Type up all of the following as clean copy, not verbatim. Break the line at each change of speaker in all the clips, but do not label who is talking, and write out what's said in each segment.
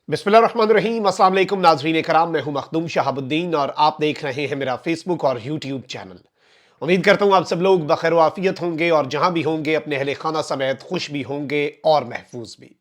बिस्मिल्लाहिर्रहमानिर्रहीम। अस्सलाम वालेकुम नाज़रीन कराम, मैं हूं मखदूम शहाबुद्दीन और आप देख रहे हैं मेरा फेसबुक और यूट्यूब चैनल। उम्मीद करता हूं आप सब लोग बखैर आफियत होंगे और जहां भी होंगे अपने अहले खाना समेत खुश भी होंगे और महफूज भी।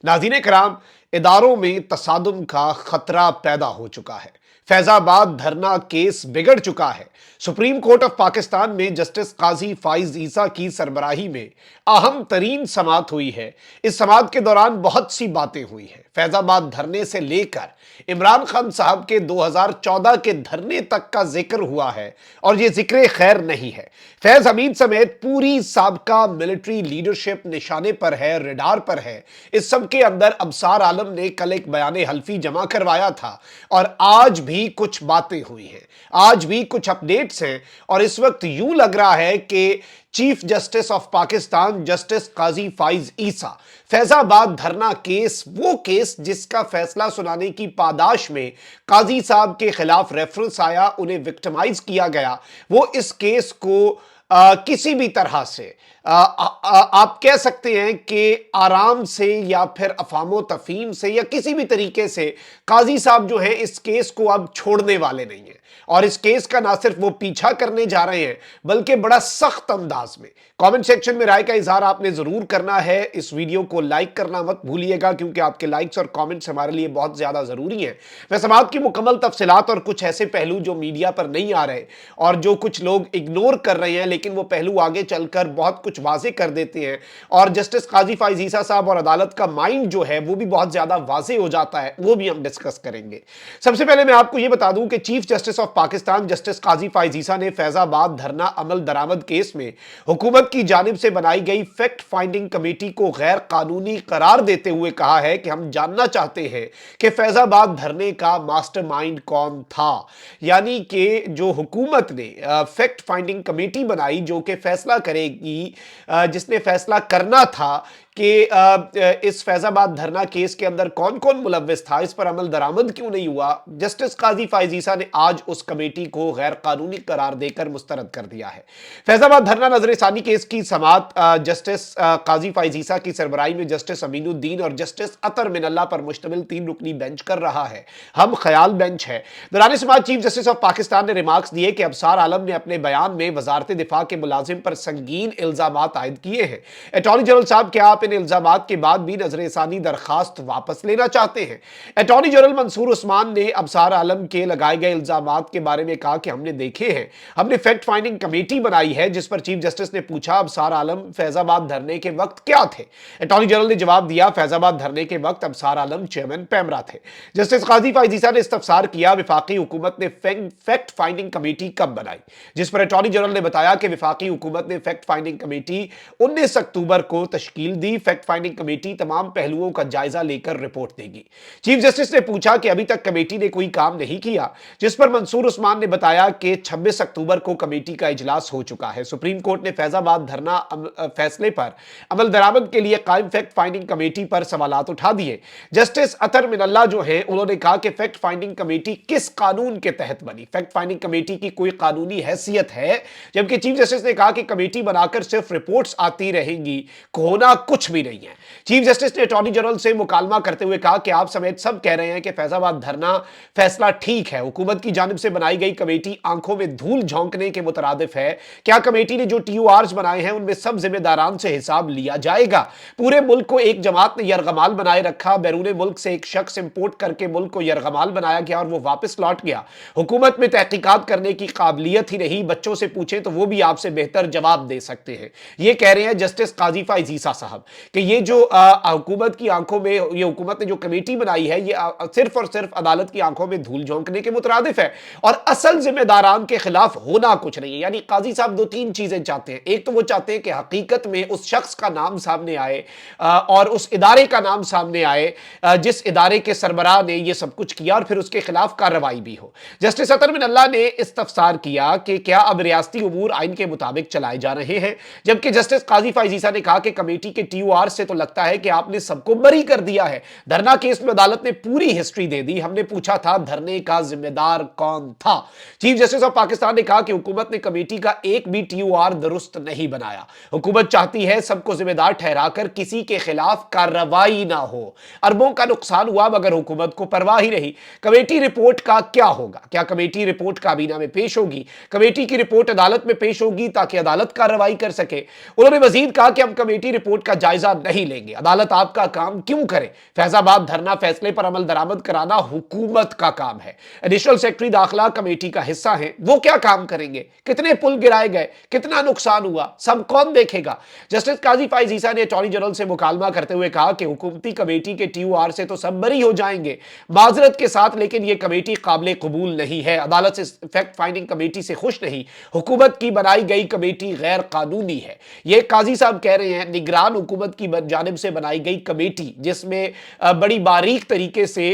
नाज़रीन कराम, इदारों में तसादुम का खतरा पैदा हो चुका है। फैजाबाद धरना केस बिगड़ चुका है। सुप्रीम कोर्ट ऑफ पाकिस्तान में जस्टिस काजी फाइज ईसा की सरबराही में अहम तरीन समाअत हुई है। इस समाअत के दौरान बहुत सी बातें हुई हैं। फैजाबाद धरने से लेकर इमरान खान साहब के 2014 के धरने तक का जिक्र हुआ है और यह जिक्र खैर नहीं है। फैज हमीद समेत पूरी साबका मिलिट्री लीडरशिप निशाने पर है, रिडार पर है। इस सब के अंदर अबसार आलम ने कल एक बयाने हल्फी जमा करवाया था और आज भी कुछ बातें हुई हैं, आज भी कुछ अपडेट्स हैं और इस वक्त यूं लग रहा है कि chief justice of Pakistan justice Qazi Faez Isa Faizabad धरना केस, वो केस जिसका फैसला सुनाने की पादाश में काजी साहब के खिलाफ रेफरेंस आया, उन्हें विक्टिमाइज किया गया, वो इस केस को किसी भी तरह से आप कह सकते हैं कि आराम से या फिर अफामो तफहीम से या किसी भी तरीके से काजी साहब जो है इस केस को अब छोड़ने वाले नहीं हैं और इस केस का ना सिर्फ वो पीछा करने जा रहे हैं बल्कि बड़ा सख्त अंदाज में। कमेंट सेक्शन में राय का इजहार आपने जरूर करना है। इस वीडियो को लाइक करना मत भूलिएगा क्योंकि आपके लाइक्स और कमेंट्स हमारे लिए बहुत ज्यादा जरूरी हैं। मैं समाअत की मुकम्मल तफसीलात और कुछ ऐसे पहलू जो मीडिया पर नहीं आ रहे और जो कुछ लोग इग्नोर कर रहे हैं लेकिन वो पहलू आगे चलकर बहुत कुछ वाजे कर देते हैं और जस्टिस काजी फाइज ईसा साहब और अदालत का माइंड जो है वो भी बहुत ज्यादा वाजे हो जाता है, वो भी हम डिस्कस करेंगे। सबसे पहले मैं आपको यह बता दूं कि chief justice of Pakistan justice Qazi Faez Isa ने फैजाबाद धरना अमल दरामद केस में हुकूमत की जानिब से बनाई गई फैक्ट फाइंडिंग कमेटी को गैर कानूनी करार देते हुए कहा है कि हम जानना चाहते हैं कि फैजाबाद धरने का मास्टरमाइंड कौन था। यानी कि जो हुकूमत ने फैक्ट फाइंडिंग कमेटी बनाई जो कि फैसला करेगी, जिसने फैसला करना था कि इस फैजाबाद धरना केस के अंदर कौन कौन मुलव्विस था, इस पर अमल दरामद क्यों नहीं हुआ, जस्टिस काजी फाइज ईसा ने आज उस कमेटी को गैर कानूनी करार देकर मुस्तरद कर दिया है। फैजाबाद धरना नजरसानी केस की समाअत जस्टिस काजी फाइज ईसा की सरबराही में जस्टिस अमीनुद्दीन और जस्टिस अतर मिनल्ला पर मुश्तमिल 3 रुकनी बेंच कर रहा है। हम ख्याल बेंच है। दौरान समाअत चीफ जस्टिस ऑफ पाकिस्तान ने रिमार्क्स दिए कि अबसार आलम ने अपने बयान में वजारत दिफा के मुलाजिम पर संगीन इल्जामात आयद किए हैं। अटॉर्नी जनरल साहब, क्या आप इन इल्जामात के बाद भी नजरसानी दरखास्त वापस लेना चाहते हैं? अटॉर्नी जनरल मंसूर उस्मान ने अबसार आलम के लगाए गए इल्जामात के बारे में कहा कि हमने देखे हैं, हमने फैक्ट फाइंडिंग कमेटी बनाई है। जिस पर चीफ जस्टिस ने पूछा अबसार आलम फैजाबाद धरने के वक्त क्या थे? अटॉर्नी जनरल ने जवाब दिया फैजाबाद धरने के वक्त अबसार आलम चेयरमैन पैमरा थे। जस्टिस काजी फाइज ईसा ने इस्तफसार किया विफाकी हुकूमत ने फैक्ट फाइंडिंग कमेटी कब बनाई? जिस पर अटॉर्नी जनरल ने बताया कि विफाकी हुकूमत ने फैक्ट फाइंडिंग कमेटी 19 अक्टूबर को तश्कील दी। फैक्ट फाइंडिंग कमेटी तमाम पहलुओं का जायजा लेकर रिपोर्ट देगी। चीफ जस्टिस ने पूछा कि अभी तक कमेटी ने कोई काम नहीं किया, जिस पर मंसूर उस्मान ने बताया कि 26 अक्टूबर को कमेटी का इजलास हो चुका है। सुप्रीम कोर्ट ने फैजाबाद धरना फैसले पर अमल दरामद के लिए कायम फैक्ट फाइंडिंग कमेटी पर सवालात उठा दिए। जस्टिस अतर मिनल्ला जो है उन्होंने कहा कि फैक्ट फाइंडिंग कमेटी किस कानून के तहत बनी? फैक्ट फाइंडिंग कमेटी की कोई कानूनी हैसियत है? जबकि चीफ जस्टिस ने कहा कि कमेटी बनाकर सिर्फ रिपोर्ट्स आती रहेंगी, होना कुछ भी नहीं है। चीफ जस्टिस ने अटॉर्नी जनरल से मुकालमा करते हुए कहा कि आप समेत सब कह रहे हैं कि फैजाबाद धरना फैसला ठीक है, हुकूमत की जानिब से बनाई गई कमेटी आंखों में धूल झोंकने के मुतरादिफ है। क्या कमेटी ने जो TORs बनाए हैं उनमें सब जिम्मेदारान से हिसाब लिया जाएगा? पूरे मुल्क को एक जमात ने यरगमाल बनाए रखा, बैरून मुल्क से एक शख्स इंपोर्ट करके मुल्क को यरगमाल बनाया गया और वो वापस लौट गया। हुकूमत में तहकीकात करने की काबिलियत ही नहीं, बच्चों से पूछें तो वो भी आपसे बेहतर जवाब दे सकते हैं। ये कह रहे हैं जस्टिस काजी फाइज ईसा साहब कि ये जो हुकूमत की आंखों में, ये हुकूमत ने जो कमेटी बनाई है ये सिर्फ और सिर्फ अदालत की आंखों में धूल झोंकने के मुतरादिफ है और असल जिम्मेदारान के खिलाफ होना कुछ नहीं है। यानी काजी साहब 2-3 चीजें चाहते हैं। एक तो वो चाहते हैं कि हकीकत में उस शख्स का नाम सामने आए और उस इदारे का नाम सामने आए जिस इदारे के सरबराह ने ये सब कुछ किया और फिर उसके खिलाफ कार्रवाई भी हो। जस्टिस अतर मिनल्ला ने इस्तफसार किया कि क्या अब रियासती उमूर आइन के मुताबिक चलाए जा रहे हैं, जबकि जस्टिस काजी फाइज ईसा ने कहा कि कमेटी के TOR से तो लगता है कि आपने सबको बरी कर दिया है। धरना केस में अदालत ने पूरी हिस्ट्री दे दी। हमने पूछा था धरने का जिम्मेदार कौन था। चीफ जस्टिस ऑफ पाकिस्तान ने कहा कि हुकूमत ने कमेटी का एक भी TOR दुरुस्त नहीं बनाया। हुकूमत चाहती है सबको जिम्मेदार ठहराकर किसी के खिलाफ कार्रवाई ना हो। अरबों का नुकसान हुआ मगर हुकूमत को परवाह ही नहीं। कमेटी रिपोर्ट का क्या होगा? क्या कमेटी रिपोर्ट काबीना में पेश होगी? कमेटी की रिपोर्ट अदालत में पेश होगी ताकि अदालत कार्रवाई कर सके। उन्होंने मजीद कहा कि हम कमेटी रिपोर्ट का जायजा नहीं लेंगे। अदालत आपका काम क्यों करे? फैजाबाद धरना फैसले पर अमल दरामद कराना हुकूमत का काम है। एडिशनल सेक्रेटरी दाखिला कमेटी का हिस्सा है, वो क्या काम करेंगे? कितने पुल गिराए गए, कितना नुकसान हुआ, सब कौन देखेगा? जस्टिस काजी फाइज ईसा ने अटॉर्नी जनरल से मुकालमा करते हुए कहा कि हुकूमती कमेटी के TOR से तो सब बरी हो जाएंगे माजरत के साथ, लेकिन यह कमेटी काबिल कबूल नहीं है। अदालत से फैक्ट फाइंडिंग कमेटी से खुश नहीं। हुकूमत की बनाई गई कमेटी गैर कानूनी है। यह काजी साहब कह रहे हैं। निगरान हुकूमत की जानिब से बनाई गई कमेटी जिसमें बड़ी बारीक तरीके से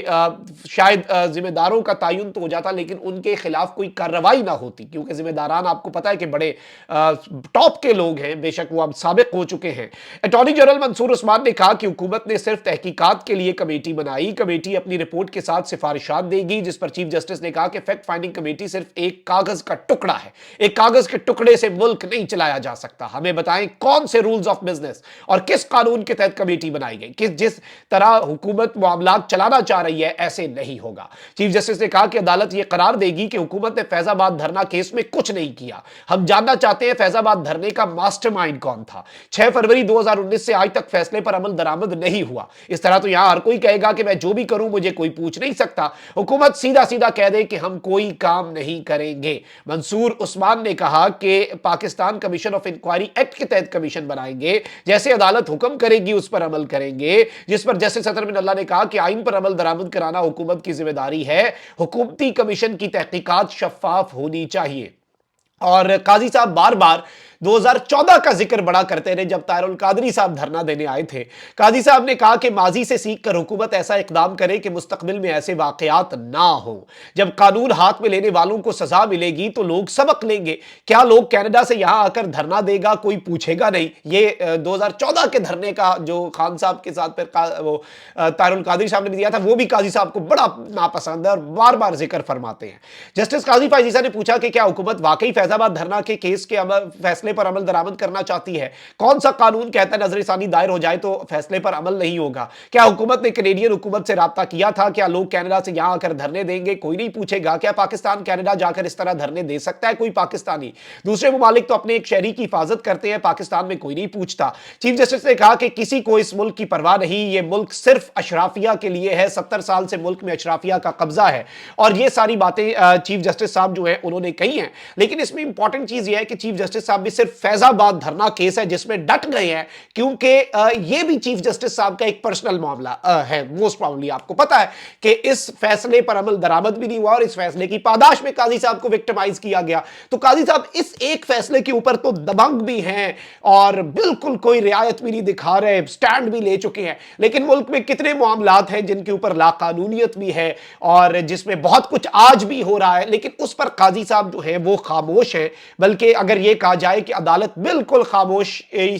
शायद जिम्मेदारों का तयन तो हो जाता लेकिन उनके खिलाफ कोई कार्रवाई ना होती, क्योंकि जिम्मेदारान आपको पता है कि बड़े टॉप के लोग हैं, बेशक वो अब साबिक हो चुके हैं। अटॉर्नी जनरल मंसूर उस्मान ने कहा कि हुकूमत ने सिर्फ तहकीकात के लिए कमेटी बनाई। कमेटी अपनी रिपोर्ट के साथ सिफारिशात देगी, जिस पर चीफ जस्टिस ने कहा कि फैक्ट फाइंडिंग कमेटी सिर्फ एक कागज का टुकड़ा है। एक कागज के टुकड़े से मुल्क नहीं चलाया जा सकता। हमें बताएं कौन से रूल्स ऑफ बिजनेस और किस कानून के तहत कमेटी बनाई गई। किस जिस तरह हुकूमत मामलात चलाना चाह रही है ऐसे नहीं होगा। चीफ जस्टिस ने कहा कि अदालत यह करार देगी कि हुकूमत ने फैजाबाद धरना केस में कुछ नहीं किया। हम जानना चाहते हैं फैजाबाद धरने का मास्टरमाइंड कौन था। 6 फरवरी 2019 से आज तक फैसले पर अमल दरामद नहीं हुआ। इस तरह तो यहां हर कोई कहेगा कि मैं जो भी करूं मुझे कोई पूछ नहीं सकता। हुकूमत सीधा सीधा कह दे कि हम कोई काम नहीं करेंगे। मंसूर उस्मान ने कहा कि Pakistan commission of inquiry act के तहत कमीशन बनाएंगे, जैसे अदालत हुक्म करेगी उस पर अमल करेंगे। जिस पर जस्टिस सदर बिन अल्लाह ने कहा कि आइन पर अमल दरामद कराना हुकूमत की जिम्मेदारी है। हुकूमती कमीशन की तहकीकात शफाफ होनी चाहिए। और काजी साहब बार बार 2014 का जिक्र बड़ा करते रहे जब ताहिरुल कादरी साहब धरना देने आए थे। काजी साहब ने कहा कि माजी से सीख कर हुकूमत ऐसा इकदाम करे कि मुस्तकबिल में ऐसे वाकयात ना हो। जब कानून हाथ में लेने वालों को सजा मिलेगी तो लोग सबक लेंगे। क्या लोग कनाडा से यहां आकर धरना देगा कोई पूछेगा नहीं? ये 2014 के धरने का जो खान साहब के साथ फिर ताहिरुल कादरी साहब ने दिया था वो भी काजी साहब को बड़ा नापसंद है और बार बार जिक्र फरमाते हैं। जस्टिस काजी फाइज ईसा ने पूछा कि क्या हुकूमत वाकई फैजाबाद धरना के केस के फैसले पर अमल दरामद करना चाहती है? कौन सा कानून कहता है नजरसानी दायर हो जाए तो फैसले पर अमल नहीं होगा? क्या हुकूमत ने कैनेडियन हुकूमत से राब्ता किया था? क्या लोग कनाडा से यहां आकर धरने देंगे? कोई नहीं पूछेगा। क्या पाकिस्तान कनाडा जाकर इस तरह धरने दे सकता है कोई पाकिस्तानी? दूसरे मुमालिक तो अपने एक शहरी की हिफाजत करते हैं, पाकिस्तान में कोई नहीं पूछता। चीफ जस्टिस ने कहा कि किसी को इस मुल्क की परवाह नहीं, ये मुल्क सिर्फ अशराफिया के लिए है। 70 साल से मुल्क में अशराफिया का कब्जा है। और ये सारी बातें चीफ जस्टिस साहब जो है उन्होंने कही हैं। लेकिन इसमें इंपॉर्टेंट चीज यह है कि चीफ जस्टिस साहब भी सिर्फ फैजाबाद धरना केस है जिसमें डट गए हैं, क्योंकि यह भी चीफ जस्टिस साहब का एक पर्सनल मामला है। मोस्ट प्रॉब्ली आपको पता है कि इस फैसले पर अमल दरामद भी नहीं हुआ और इस फैसले की पादाश में काजी साहब को विक्टिमाइज किया गया। तो काजी साहब इस एक फैसले के ऊपर तो दबंग भी हैं और बिल्कुल कोई रियायत भी नहीं दिखा रहे, स्टैंड भी ले चुके हैं। लेकिन मुल्क में कितने मामलात हैं जिनके ऊपर लाकानूनियत भी है और जिसमें बहुत कुछ आज भी हो रहा है, लेकिन उस पर काजी साहब जो है वो खामोश है। बल्कि अगर यह कहा जाए कि अदालत बिल्कुल खामोश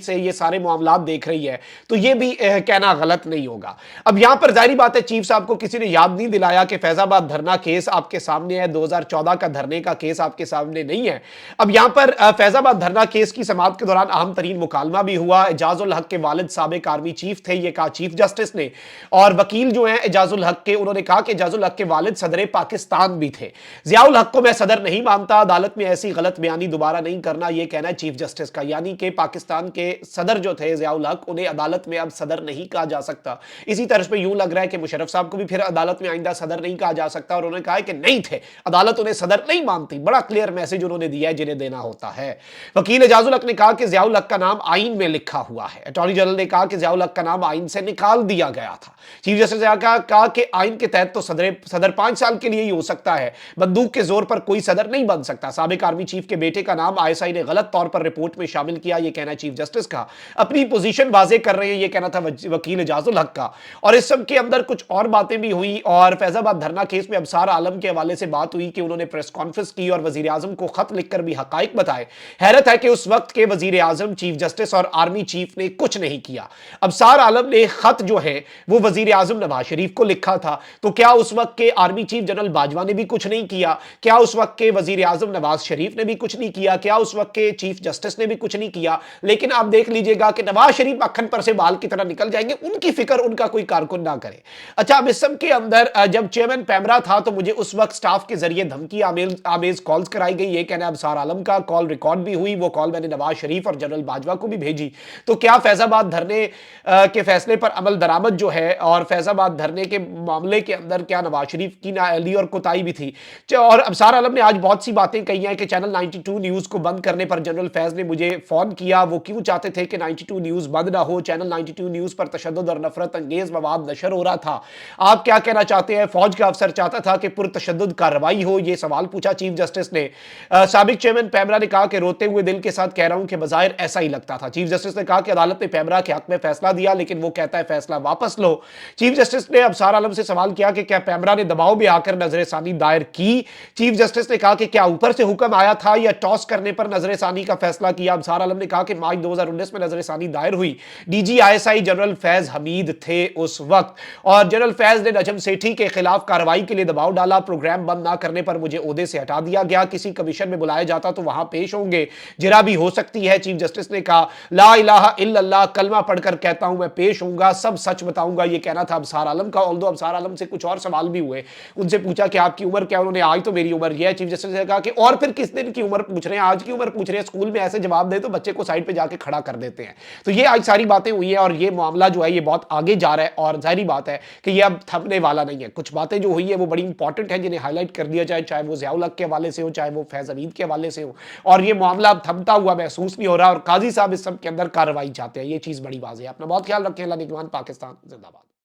से ये सारे मामलात देख रही है तो यह भी कहना गलत नहीं होगा। अब यहां पर जाहिर बात है चीफ साहब को किसी ने याद नहीं दिलाया कि फैजाबाद धरना केस आपके सामने है, 2014 का धरने का केस आपके सामने नहीं है। अब यहां पर फैजाबाद धरना केस की समाअत के दौरान अहम तरीन मुकालमा भी हुआ। एजाजुल हक के वालिद साबिक आर्मी चीफ थे, यह कहा चीफ जस्टिस ने। और वकील जो है एजाजुल हक के, उन्होंने कहा कि एजाजुल हक के वालिद सदर पाकिस्तान भी थे। जियाउल हक को मैं सदर नहीं मानता, अदालत में ऐसी गलत बयानी दोबारा नहीं करना, यह कहना है चीफ जस्टिस का। यानी कि पाकिस्तान के सदर जो थे जियाउल हक, उन्हें अदालत में अब सदर नहीं कहा जा सकता। इसी तरह पे यूं लग रहा है कि मुशर्रफ साहब को भी फिर अदालत में आइंदा सदर नहीं कहा जा सकता। और उन्होंने कहा कि नहीं थे, अदालत उन्हें सदर नहीं मानती। बड़ा क्लियर मैसेज उन्होंने दिया है जिन्हें देना होता है। वकील एजाजुल हक ने कहा कि जियाउल हक का नाम आइन में लिखा हुआ है। अटॉर्नी जनरल ने कहा कि जियाउल हक का नाम आइन से निकाल दिया गया था। चीफ जस्टिस ने कहा कि आइन के तहत तो सदर 5 साल के लिए ही हो सकता है, बंदूक के जोर पर कोई सदर नहीं बन सकता। साबिक आर्मी चीफ के बेटे का नाम ISI ने गलत तौर तौर पर रिपोर्ट में शामिल किया, ये कहना चीफ जस्टिस का। अपनी पोजीशन वाजे कर रहे हैं, ये कहना था वकील एजाजुल हक का। और इस सब के अंदर कुछ और बातें भी हुई और फैजाबाद धरना केस में अबसार आलम के हवाले से बात हुई कि उन्होंने प्रेस कॉन्फ्रेंस की और वजीर आजम को खत लिखकर भी हकाइक बताए। हैरत है कि उस वक्त के वजीर आजम, चीफ जस्टिस और आर्मी चीफ ने कुछ नहीं किया। अबसार आलम ने खत जो है वो वजीर आजम नवाज शरीफ को लिखा था, तो क्या उस वक्त के आर्मी चीफ जनरल बाजवा ने भी कुछ नहीं किया? क्या उस वक्त के वजीर आजम नवाज शरीफ ने भी कुछ नहीं किया? क्या उस वक्त के चीफ जस्टिस ने भी कुछ नहीं किया? लेकिन आप देख लीजिएगा कि नवाज शरीफ मक्खन पर से बाल की तरह निकल जाएंगे, उनकी फिक्र उनका कोई कारकुन ना करे। अच्छा, अब इस सब के अंदर जब चेयरमैन पैमरा था तो मुझे उस वक्त स्टाफ के जरिए धमकी आमेज कॉल्स कराई गई, ये कहना अबसार आलम का। कॉल रिकॉर्ड भी हुई, वो कॉल मैंने नवाज शरीफ और जनरल बाजवा को भी भेजी। तो क्या फैजाबाद धरने के फैसले पर अमल दरामद जो है और फैजाबाद धरने के मामले के अंदर क्या नवाज शरीफ की नाअहली और कोताही भी थी? और अबसार आलम ने आज बहुत सी बातें कही हैं कि चैनल 92 न्यूज को बंद करने पर जनरल फैज ने मुझे फोन किया। वो क्यों चाहते थे कि 92 न्यूज बंद ना हो? चैनल 92 न्यूज पर तशद्दुद और नफरत अंगेज मवाद नशर हो रहा था। आप क्या कहना चाहते हैं? फौज का अफसर चाहता था कि पुरतशद्दुद कार्रवाई हो, यह सवाल पूछा चीफ जस्टिस ने। साबिक चेयरमैन पैमरा ने कहा कि रोते हुए दिल के साथ कह रहा हूं कि बज़ाहिर ऐसा ही लगता था। चीफ जस्टिस ने कहा कि अदालत ने पैमरा के हक में फैसला दिया, लेकिन वो कहता है फैसला वापस लो। चीफ जस्टिस ने अबसार आलम से सवाल किया कि क्या पैमरा ने दबाव में आकर नजरसानी दायर की? चीफ जस्टिस ने कहा कि क्या ऊपर से हुक्म आया था या टॉस करने पर नजरसानी का फैसला किया? अबसार आलम ने कहा कि मार्च 2019 में नजरसानी दायर हुई। DG ISI general Faiz Hamid थे उस वक्त, और जनरल फैज ने नजम सेठी के खिलाफ कार्रवाई के लिए दबाव डाला। प्रोग्राम बंद ना करने पर मुझे ओहदे से हटा दिया गया। किसी कमीशन में बुलाया जाता तो वहां पेश होंगे, जिरा भी हो सकती है। चीफ जस्टिस ने कहा ला इलाहा इल्लल्लाह कलमा पढ़कर कहता हूं मैं पेश होऊंगा, सब सच बताऊंगा, ये कहना था अबसार आलम का। ऑल्दो अबसार आलम से कुछ और सवाल भी हुए, उनसे पूछा कि आपकी उम्र क्या? उन्होंने आज तो मेरी उम्र यह है। चीफ जस्टिस ने कहा कि और फिर किस दिन की उम्र पूछ रहे हैं? आज की उम्र पूछ रहे हैं? स्कूल में ऐसे जवाब दे तो बच्चे को साइड पे जाके खड़ा कर देते हैं। तो ये आज सारी बातें हुई है और ये मामला जो है ये बहुत आगे जा रहा है और जाहिर बात है कि ये अब थमने वाला नहीं है। कुछ बातें जो हुई है वो बड़ी इंपॉर्टेंट है, जिन्हें हाईलाइट कर दिया जाए, चाहे वो ज़ियाउल हक के हवाले से हो, चाहे वो फैज हमीद के हवाले से हो। और ये मामला अब थमता हुआ महसूस नहीं हो रहा और काजी साहब इस सब के अंदर कार्रवाई चाहते हैं। ये चीज़ बड़ी वाज़ेह है। अपना बहुत ख्याल रखें। अल्लाह निगहबान। पाकिस्तान जिंदाबाद।